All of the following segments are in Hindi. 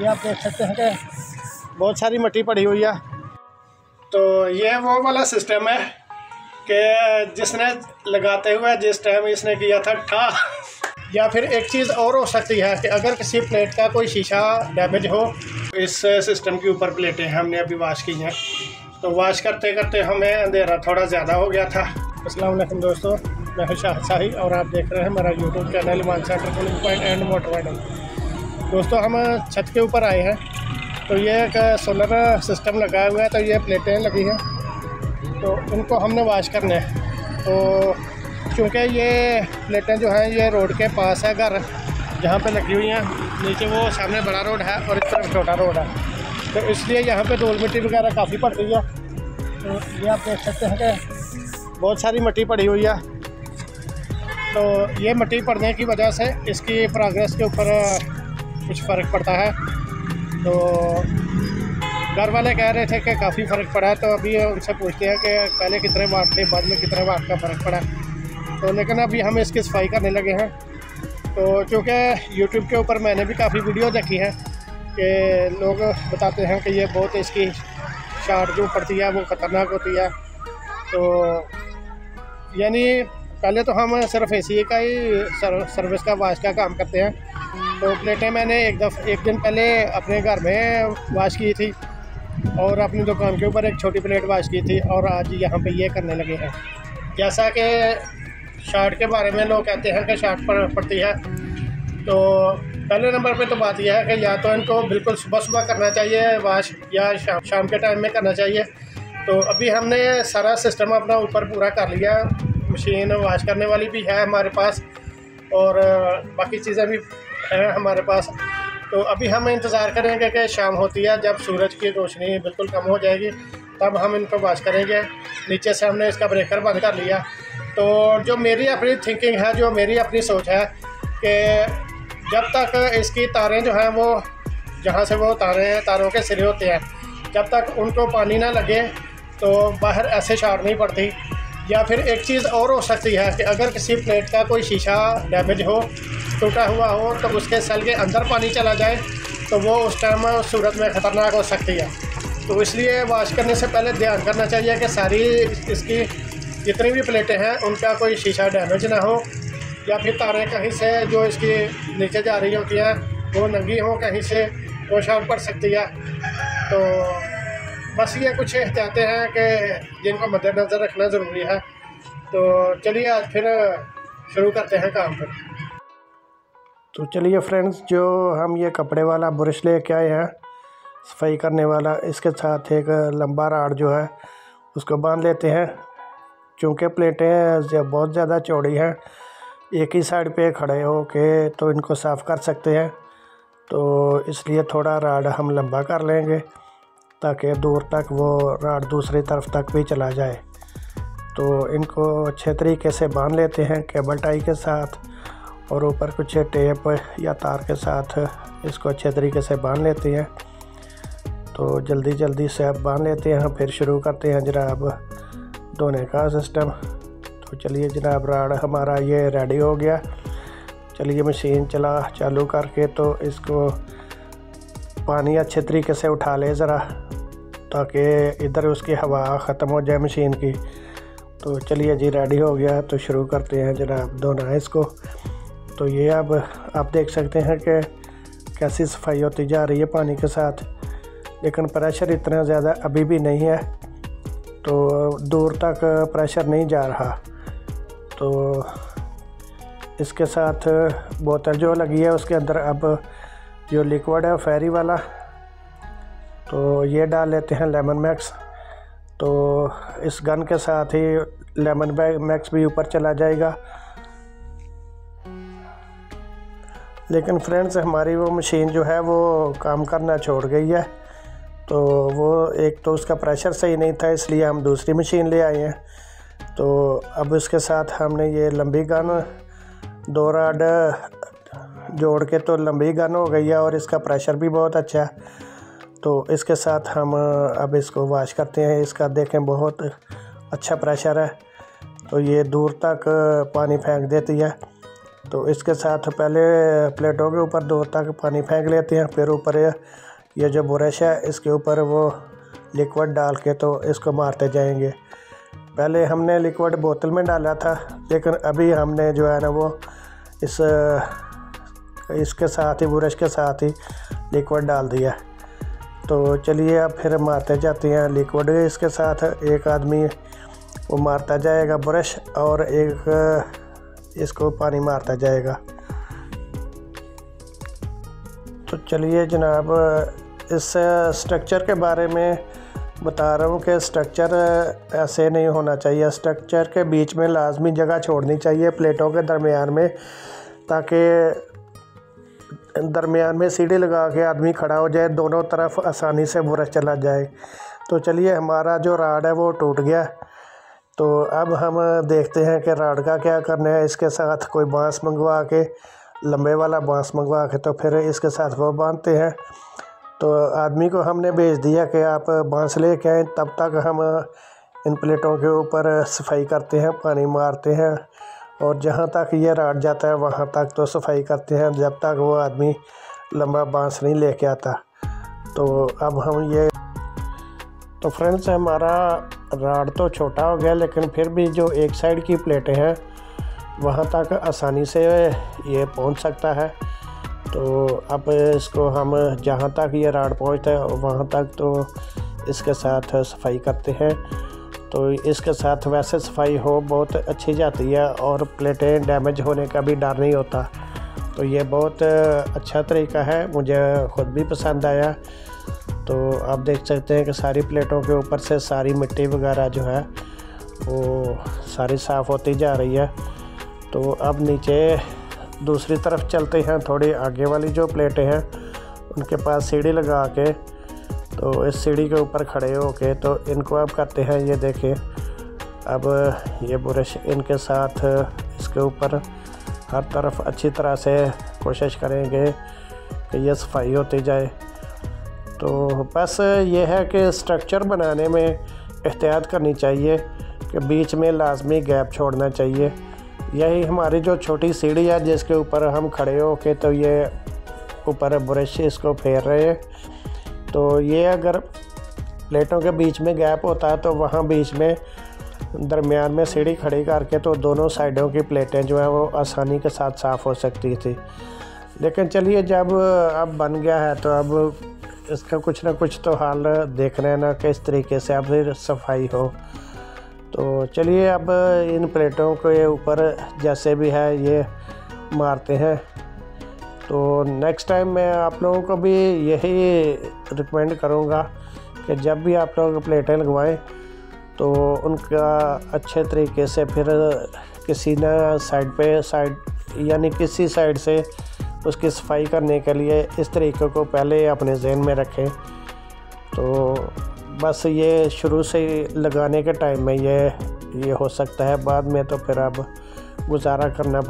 ये आप देख सकते हैं कि बहुत सारी मिट्टी पड़ी हुई है। तो ये वो वाला सिस्टम है कि जिसने लगाते हुए जिस टाइम इसने किया था ठा। या फिर एक चीज़ और हो सकती है कि अगर किसी प्लेट का कोई शीशा डैमेज हो, इस सिस्टम के ऊपर प्लेटें हमने अभी वॉश की हैं, तो वॉश करते करते हमें अंधेरा थोड़ा ज़्यादा हो गया था। अस्सलाम वालेकुम दोस्तों, मैं हूं शाहिद शाही और आप देख रहे हैं मेरा YouTube channel Iman centre cooling point and motor winding. दोस्तों हम छत के ऊपर आए हैं, तो ये एक सोलर सिस्टम लगा हुआ है, तो ये प्लेटें लगी हैं, तो इनको हमने वॉश करना है। तो क्योंकि ये प्लेटें जो हैं ये रोड के पास है, घर जहाँ पे लगी हुई हैं, नीचे वो सामने बड़ा रोड है और इस तरफ छोटा रोड है, तो इसलिए यहाँ पे धूल मिट्टी वगैरह काफ़ी पड़ रही है। तो ये आप देख सकते हैं कि बहुत सारी मिट्टी पड़ी हुई है। तो ये मिट्टी पड़ने की वजह से इसकी प्रोग्रेस के ऊपर कुछ फ़र्क पड़ता है। तो घर वाले कह रहे थे कि काफ़ी फ़र्क पड़ा है, तो अभी उनसे पूछते हैं कि पहले कितने वाट थे, बाद में कितने वाट का फ़र्क पड़ा। तो लेकिन अभी हम इसकी सफाई करने लगे हैं। तो क्योंकि YouTube के ऊपर मैंने भी काफ़ी वीडियो देखी है कि लोग बताते हैं कि ये बहुत इसकी शार्ट जो पड़ती है वो ख़तरनाक होती है। तो यानी पहले तो हम सिर्फ AC का ही सर्विस का वाश का काम करते हैं। तो प्लेटें मैंने एक दिन पहले अपने घर में वाश की थी और अपनी दुकान के ऊपर एक छोटी प्लेट वाश की थी, और आज यहाँ पे ये करने लगे हैं। जैसा कि शार्ट के बारे में लोग कहते हैं कि शार्ट पड़ती है, तो पहले नंबर पे तो बात यह है कि या तो इनको बिल्कुल सुबह सुबह करना चाहिए वाश, या शाम के टाइम में करना चाहिए। तो अभी हमने सारा सिस्टम अपना ऊपर पूरा कर लिया, मशीन वाश करने वाली भी है हमारे पास और बाकी चीज़ें भी हैं हमारे पास। तो अभी हम इंतज़ार करेंगे कि शाम होती है, जब सूरज की रोशनी बिल्कुल कम हो जाएगी तब हम इनको वाश करेंगे। नीचे से हमने इसका ब्रेकर बंद कर लिया। तो जो मेरी अपनी थिंकिंग है, जो मेरी अपनी सोच है कि जब तक इसकी तारें जो हैं वो जहाँ से वो तारों के सिरे होते हैं, जब तक उनको पानी ना लगे तो बाहर ऐसे शार्ट नहीं पड़ती। या फिर एक चीज़ और हो सकती है कि अगर किसी प्लेट का कोई शीशा डैमेज हो, टूटा हुआ हो, तो उसके सेल के अंदर पानी चला जाए तो वो उस टाइम सूरत में ख़तरनाक हो सकती है। तो इसलिए वॉश करने से पहले ध्यान करना चाहिए कि सारी इसकी जितनी भी प्लेटें हैं उनका कोई शीशा डैमेज ना हो, या फिर तारें कहीं से जो इसकी नीचे जा रही होती हैं वो नंगी हो, कहीं से वो शॉर्ट पड़ सकती है। तो बस ये कुछ एहतियातें हैं कि जिनको मद्देनज़र रखना ज़रूरी है। तो चलिए आज फिर शुरू करते हैं काम पर। तो चलिए फ्रेंड्स, जो हम ये कपड़े वाला ब्रश लेके आए हैं सफाई करने वाला, इसके साथ एक लंबा राड जो है उसको बांध लेते हैं। क्योंकि प्लेटें बहुत ज़्यादा चौड़ी हैं, एक ही साइड पे खड़े हो के तो इनको साफ़ कर सकते हैं, तो इसलिए थोड़ा राड हम लंबा कर लेंगे ताकि दूर तक वो राड दूसरी तरफ तक भी चला जाए। तो इनको अच्छे तरीके से बांध लेते हैं केबल टाई के साथ, और ऊपर कुछ टेप या तार के साथ इसको अच्छे तरीके से बांध लेते हैं। तो जल्दी जल्दी से अब बांध लेते हैं, फिर शुरू करते हैं जनाब धोने का सिस्टम। तो चलिए जनाब, राड हमारा ये रेडी हो गया। चलिए मशीन चालू करके तो इसको पानी अच्छे तरीके से उठा ले ज़रा, ताकि इधर उसकी हवा ख़त्म हो जाए मशीन की। तो चलिए जी, रेडी हो गया, तो शुरू करते हैं जनाब धोना है इसको। तो ये अब आप देख सकते हैं कि कैसी सफाई होती जा रही है पानी के साथ, लेकिन प्रेशर इतना ज़्यादा अभी भी नहीं है, तो दूर तक प्रेशर नहीं जा रहा। तो इसके साथ बोतल जो लगी है उसके अंदर अब जो लिक्विड है फेरी वाला, तो ये डाल लेते हैं लेमन मैक्स। तो इस गन के साथ ही लेमन मैक्स भी ऊपर चला जाएगा। लेकिन फ्रेंड्स, हमारी वो मशीन जो है वो काम करना छोड़ गई है, तो वो एक तो उसका प्रेशर सही नहीं था, इसलिए हम दूसरी मशीन ले आए हैं। तो अब इसके साथ हमने ये लंबी गन 2 राड जोड़ के तो लंबी गन हो गई है, और इसका प्रेशर भी बहुत अच्छा है। तो इसके साथ हम अब इसको वॉश करते हैं। इसका देखें बहुत अच्छा प्रेशर है, तो ये दूर तक पानी फेंक देती है। तो इसके साथ पहले प्लेटों के ऊपर 2 तक पानी फेंक लेते हैं, फिर ऊपर ये जो ब्रश है इसके ऊपर वो लिक्विड डाल के तो इसको मारते जाएंगे। पहले हमने लिक्विड बोतल में डाला था, लेकिन अभी हमने जो है ना वो इसके साथ ही ब्रश के साथ ही लिक्विड डाल दिया। तो चलिए अब फिर मारते जाते हैं लिक्विड इसके साथ। एक आदमी वो मारता जाएगा ब्रश और एक इसको पानी मारता जाएगा। तो चलिए जनाब, इस स्ट्रक्चर के बारे में बता रहा हूँ कि स्ट्रक्चर ऐसे नहीं होना चाहिए। स्ट्रक्चर के बीच में लाजमी जगह छोड़नी चाहिए प्लेटों के दरमियान में, ताकि दरमियान में सीढ़ी लगा के आदमी खड़ा हो जाए, दोनों तरफ आसानी से ब्रश चला जाए। तो चलिए, हमारा जो राड है वो टूट गया। तो अब हम देखते हैं कि राड का क्या करना है। इसके साथ कोई बांस मंगवा के, लंबे वाला बांस मंगवा के तो फिर इसके साथ वो बांधते हैं। तो आदमी को हमने भेज दिया कि आप बांस लेके आएँ, तब तक हम इन प्लेटों के ऊपर सफाई करते हैं, पानी मारते हैं, और जहाँ तक ये राड जाता है वहाँ तक तो सफाई करते हैं, जब तक वो आदमी लंबा बांस नहीं लेके आता। तो अब हम ये तो फ्रेंड्स, हमारा राड तो छोटा हो गया, लेकिन फिर भी जो एक साइड की प्लेटें हैं वहाँ तक आसानी से ये पहुँच सकता है। तो अब इसको हम जहाँ तक ये राड पहुँचता है वहाँ तक तो इसके साथ सफाई करते हैं। तो इसके साथ वैसे सफाई हो बहुत अच्छी जाती है और प्लेटें डैमेज होने का भी डर नहीं होता। तो ये बहुत अच्छा तरीका है, मुझे ख़ुद भी पसंद आया। तो आप देख सकते हैं कि सारी प्लेटों के ऊपर से सारी मिट्टी वगैरह जो है वो सारी साफ़ होती जा रही है। तो अब नीचे दूसरी तरफ चलते हैं, थोड़ी आगे वाली जो प्लेटें हैं उनके पास सीढ़ी लगा के, तो इस सीढ़ी के ऊपर खड़े होके तो इनको अब करते हैं। ये देखें, अब ये ब्रश इनके साथ इसके ऊपर हर तरफ अच्छी तरह से कोशिश करेंगे कि ये सफाई होती जाए। तो बस ये है कि स्ट्रक्चर बनाने में एहतियात करनी चाहिए कि बीच में लाजमी गैप छोड़ना चाहिए। यही हमारी जो छोटी सीढ़ी है जिसके ऊपर हम खड़े होके तो ये ऊपर ब्रश इसको फेर रहे हैं। तो ये अगर प्लेटों के बीच में गैप होता है तो वहाँ बीच में दरमियान में सीढ़ी खड़ी करके तो दोनों साइडों की प्लेटें जो हैं वो आसानी के साथ साफ़ हो सकती थी। लेकिन चलिए, जब अब बन गया है तो अब इसका कुछ ना कुछ तो हाल देखना है ना, किस तरीके से अब फिर सफाई हो। तो चलिए, अब इन प्लेटों के ऊपर जैसे भी है ये मारते हैं। तो नेक्स्ट टाइम मैं आप लोगों को भी यही रिकमेंड करूँगा कि जब भी आप लोग प्लेटें लगवाएं तो उनका अच्छे तरीके से फिर किसी न साइड यानी किसी साइड से उसकी सफाई करने के लिए इस तरीके को पहले अपने जहन में रखें। तो बस ये शुरू से लगाने के टाइम में ये हो सकता है, बाद में तो फिर अब गुजारा करना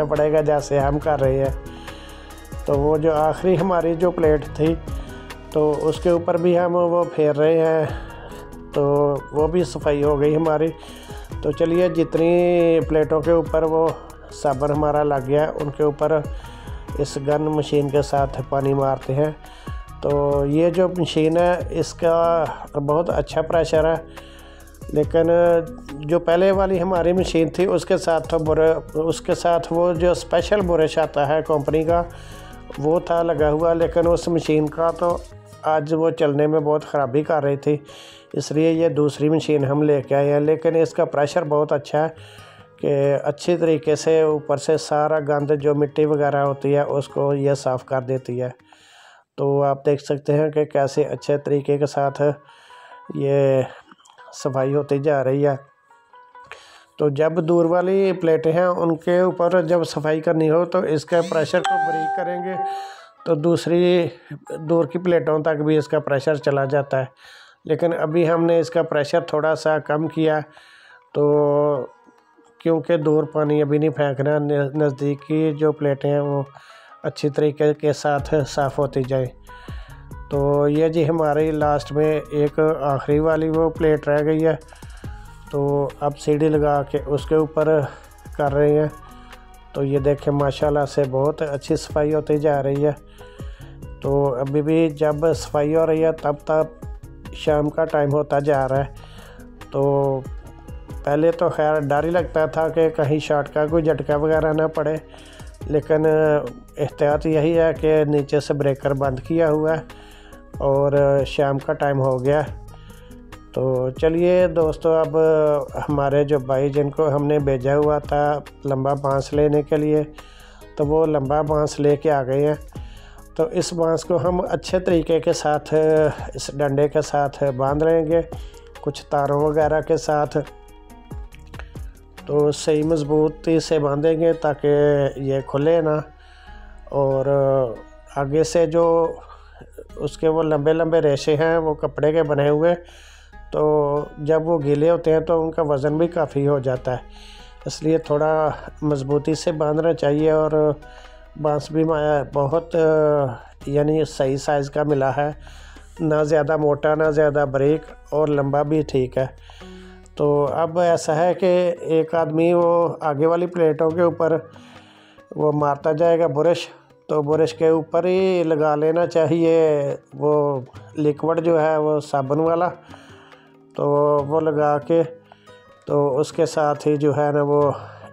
पड़ेगा जैसे हम कर रहे हैं। तो वो जो आखिरी हमारी जो प्लेट थी तो उसके ऊपर भी हम वो फेर रहे हैं, तो वो भी सफाई हो गई हमारी। तो चलिए, जितनी प्लेटों के ऊपर वो साबुन हमारा लग गया उनके ऊपर इस गन मशीन के साथ पानी मारते हैं। तो ये जो मशीन है इसका बहुत अच्छा प्रेशर है, लेकिन जो पहले वाली हमारी मशीन थी उसके साथ वो जो स्पेशल ब्रश आता है कंपनी का वो था लगा हुआ, लेकिन उस मशीन का तो आज वो चलने में बहुत ख़राबी कर रही थी, इसलिए ये दूसरी मशीन हम लेके आए हैं। लेकिन इसका प्रेशर बहुत अच्छा है कि अच्छी तरीके से ऊपर से सारा गंद जो मिट्टी वगैरह होती है उसको ये साफ़ कर देती है। तो आप देख सकते हैं कि कैसे अच्छे तरीके के साथ ये सफाई होती जा रही है। तो जब दूर वाली प्लेटें हैं उनके ऊपर जब सफाई करनी हो तो इसके प्रेशर को ब्रेक करेंगे तो दूसरी दूर की प्लेटों तक भी इसका प्रेशर चला जाता है। लेकिन अभी हमने इसका प्रेशर थोड़ा सा कम किया, तो क्योंकि दूर पानी अभी नहीं फेंकना, नज़दीक की जो प्लेटें हैं वो अच्छी तरीके के साथ साफ़ होती जाए। तो ये जी हमारी लास्ट में एक आखिरी वाली वो प्लेट रह गई है, तो अब सीढ़ी लगा के उसके ऊपर कर रहे हैं। तो ये देखें माशाल्लाह से बहुत अच्छी सफाई होती जा रही है। तो अभी भी जब सफाई हो रही है तब शाम का टाइम होता जा रहा है। तो पहले तो खैर डर ही लगता था कि कहीं शॉर्ट का कोई झटका वगैरह ना पड़े, लेकिन एहतियात यही है कि नीचे से ब्रेकर बंद किया हुआ है और शाम का टाइम हो गया। तो चलिए दोस्तों, अब हमारे जो भाई जिनको हमने भेजा हुआ था लंबा बांस लेने के लिए, तो वो लंबा बांस लेके आ गए हैं। तो इस बांस को हम अच्छे तरीके के साथ इस डंडे के साथ बांध लेंगे, कुछ तारों वगैरह के साथ। तो सही मज़बूती से बांधेंगे ताकि ये खुले ना। और आगे से जो उसके वो लंबे लंबे रेशे हैं वो कपड़े के बने हुए, तो जब वो गीले होते हैं तो उनका वज़न भी काफ़ी हो जाता है, इसलिए थोड़ा मज़बूती से बांधना चाहिए। और बांस भी बहुत यानी सही साइज़ का मिला है, ना ज़्यादा मोटा ना ज़्यादा बारीक, और लंबा भी ठीक है। तो अब ऐसा है कि एक आदमी वो आगे वाली प्लेटों के ऊपर वो मारता जाएगा ब्रश, तो ब्रश के ऊपर ही लगा लेना चाहिए वो लिक्विड जो है वो साबुन वाला। तो वो लगा के तो उसके साथ ही जो है ना वो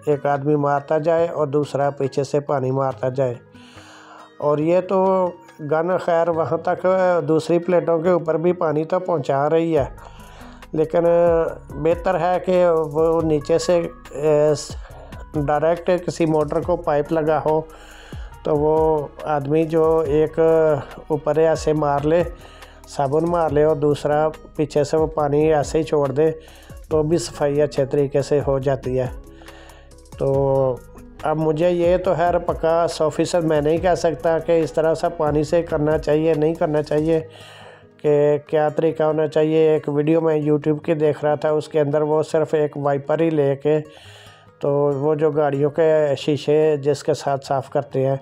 एक आदमी मारता जाए और दूसरा पीछे से पानी मारता जाए। और ये तो गन खैर वहाँ तक दूसरी प्लेटों के ऊपर भी पानी तो पहुँचा रही है, लेकिन बेहतर है कि वो नीचे से डायरेक्ट किसी मोटर को पाइप लगा हो, तो वो आदमी जो एक ऊपर ऐसे मार ले, साबुन मार ले, और दूसरा पीछे से वो पानी ऐसे ही छोड़ दे, तो भी सफाई अच्छे तरीके से हो जाती है। तो अब मुझे ये तो है पक्का 100% मैं नहीं कह सकता कि इस तरह सा पानी से करना चाहिए नहीं करना चाहिए, कि क्या तरीका होना चाहिए। एक वीडियो मैं YouTube की देख रहा था, उसके अंदर वो सिर्फ एक वाइपर ही लेके, तो वो जो गाड़ियों के शीशे जिसके साथ साफ़ करते हैं,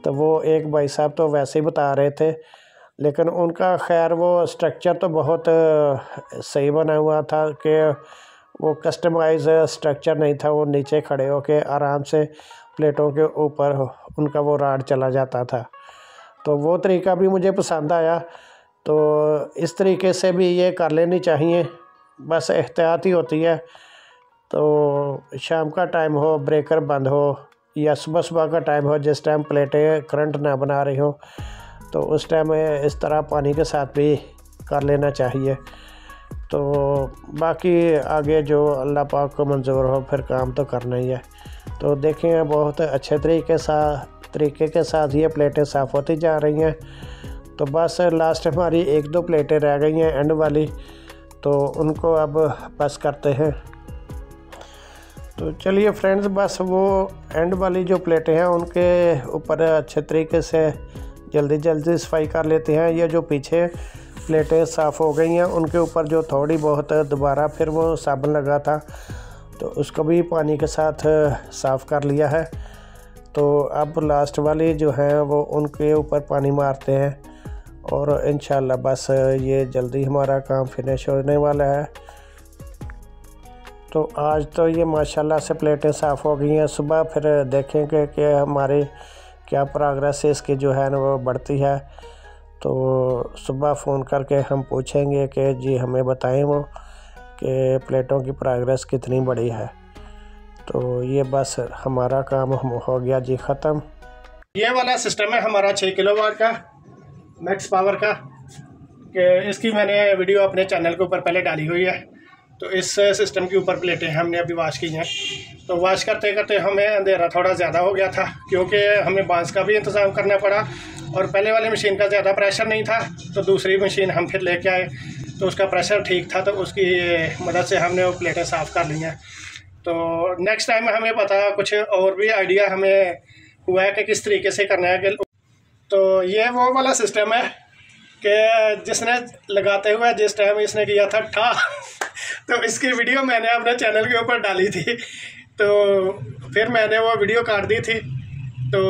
तो वो एक भाई साहब तो वैसे ही बता रहे थे, लेकिन उनका खैर वो स्ट्रक्चर तो बहुत सही बना हुआ था कि वो कस्टमाइज स्ट्रक्चर नहीं था। वो नीचे खड़े होके आराम से प्लेटों के ऊपर उनका वो राड चला जाता था, तो वो तरीका भी मुझे पसंद आया। तो इस तरीके से भी ये कर लेनी चाहिए, बस एहतियात ही होती है। तो शाम का टाइम हो, ब्रेकर बंद हो, या सुबह सुबह का टाइम हो, जिस टाइम प्लेटें करंट ना बना रही हो, तो उस टाइम इस तरह पानी के साथ भी कर लेना चाहिए। तो बाकी आगे जो अल्लाह पाक को मंजूर हो फिर काम तो करना ही है। तो देखें बहुत अच्छे तरीके के साथ ये प्लेटें साफ़ होती जा रही हैं। तो बस लास्ट हमारी 1-2 प्लेटें रह गई हैं एंड वाली, तो उनको अब बस करते हैं। तो चलिए फ्रेंड्स, बस वो एंड वाली जो प्लेटें हैं उनके ऊपर अच्छे तरीके से जल्दी सफाई कर लेते हैं। ये जो पीछे प्लेटें साफ़ हो गई हैं उनके ऊपर जो थोड़ी बहुत दोबारा फिर वो साबुन लगा था, तो उसको भी पानी के साथ साफ़ कर लिया है। तो अब लास्ट वाली जो है वो उनके ऊपर पानी मारते हैं, और इंशाल्लाह बस ये जल्दी हमारा काम फिनिश होने वाला है। तो आज तो ये माशाल्लाह से प्लेटें साफ़ हो गई हैं। सुबह फिर देखेंगे कि हमारे क्या प्रोग्रेस इसकी जो है ना वो बढ़ती है। तो सुबह फ़ोन करके हम पूछेंगे कि जी हमें बताएं वो कि प्लेटों की प्रोग्रेस कितनी बड़ी है। तो ये बस हमारा काम हो गया जी ख़त्म। ये वाला सिस्टम है हमारा 6 किलोवाट का मैक्स पावर का, कि इसकी मैंने वीडियो अपने चैनल के ऊपर पहले डाली हुई है। तो इस सिस्टम के ऊपर प्लेटें हमने अभी वॉश की हैं। तो वॉश करते करते हमें अंधेरा थोड़ा ज़्यादा हो गया था, क्योंकि हमें बांस का भी इंतज़ाम करना पड़ा, और पहले वाली मशीन का ज़्यादा प्रेशर नहीं था, तो दूसरी मशीन हम फिर लेके आए, तो उसका प्रेशर ठीक था, तो उसकी मदद से हमने वो प्लेटें साफ़ कर ली हैं। तो नेक्स्ट टाइम हमें पता कुछ और भी आइडिया हमें हुआ है कि किस तरीके से करना है। तो ये वो वाला सिस्टम है कि जिसने लगाते हुए जिस टाइम इसने किया था ठा तो इसकी वीडियो मैंने अपने चैनल के ऊपर डाली थी, तो फिर मैंने वो वीडियो काट दी थी। तो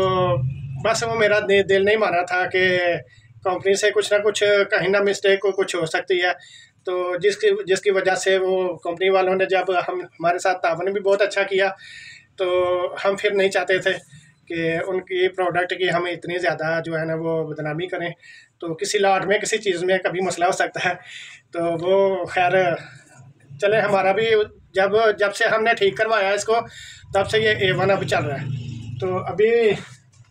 बस वो मेरा दिल नहीं माना था कि कंपनी से कुछ ना कुछ कहीं ना मिस्टेक को कुछ हो सकती है। तो जिसकी वजह से वो कंपनी वालों ने जब हमारे साथ तावन भी बहुत अच्छा किया तो हम फिर नहीं चाहते थे कि उनकी प्रोडक्ट की हम इतनी ज़्यादा जो है ना वो बदनामी करें। तो किसी लाट में किसी चीज़ में कभी मसला हो सकता है, तो वो खैर चले। हमारा भी जब से हमने ठीक करवाया इसको तब से ये A1 अब चल रहा है। तो अभी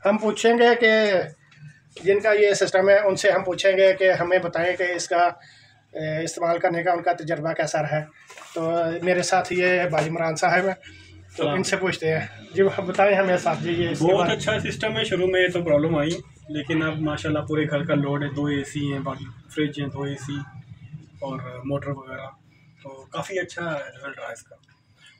हम पूछेंगे कि जिनका ये सिस्टम है उनसे हम पूछेंगे कि हमें बताएं कि इसका इस्तेमाल करने का उनका तजर्बा कैसा रहा है। तो मेरे साथ ये भाई इमरान साहब है, तो इनसे पूछते हैं। जी बताएं हमें साहब जी। ये बहुत अच्छा सिस्टम है। शुरू में तो प्रॉब्लम आई, लेकिन अब माशाल्लाह पूरे घर का लोड है। 2 AC हैं, बाकी फ्रिज हैं, 2 AC और मोटर वगैरह, तो काफ़ी अच्छा रिजल्ट रहा इसका।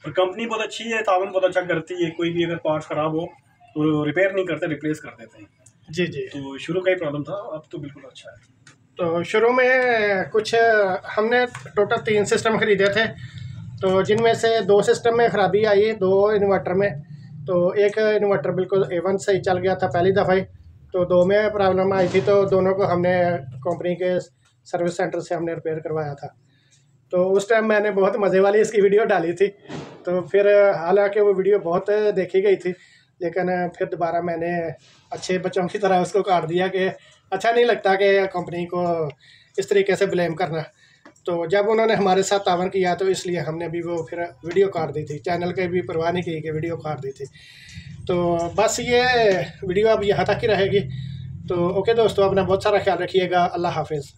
और कंपनी बहुत अच्छी है, तावन बहुत अच्छा करती है। कोई भी अगर पार्ट्स ख़राब हो तो रिपेयर नहीं करते, रिप्लेस कर देते हैं। जी जी। तो शुरू का ही प्रॉब्लम था, अब तो बिल्कुल अच्छा है। तो शुरू में कुछ हमने टोटल 3 सिस्टम ख़रीदे थे, तो जिनमें से 2 सिस्टम में ख़राबी आई, 2 इन्वर्टर में। तो एक इन्वर्टर बिल्कुल A1 सही चल गया था पहली दफ़ा ही, तो 2 में प्रॉब्लम आई थी, तो दोनों को हमने कंपनी के सर्विस सेंटर से हमने रिपेयर करवाया था। तो उस टाइम मैंने बहुत मज़े वाली इसकी वीडियो डाली थी। तो फिर हालांकि वो वीडियो बहुत देखी गई थी, लेकिन फिर दोबारा मैंने अच्छे बच्चों की तरह उसको काट दिया कि अच्छा नहीं लगता कि कंपनी को इस तरीके से ब्लेम करना। तो जब उन्होंने हमारे साथ तावन किया तो इसलिए हमने भी वो फिर वीडियो काट दी थी, चैनल के भी परवाह नहीं की कि वीडियो काट दी थी। तो बस ये वीडियो अब यहाँ तक ही रहेगी। तो ओके दोस्तों, अपना बहुत सारा ख्याल रखिएगा। अल्लाह हाफिज़।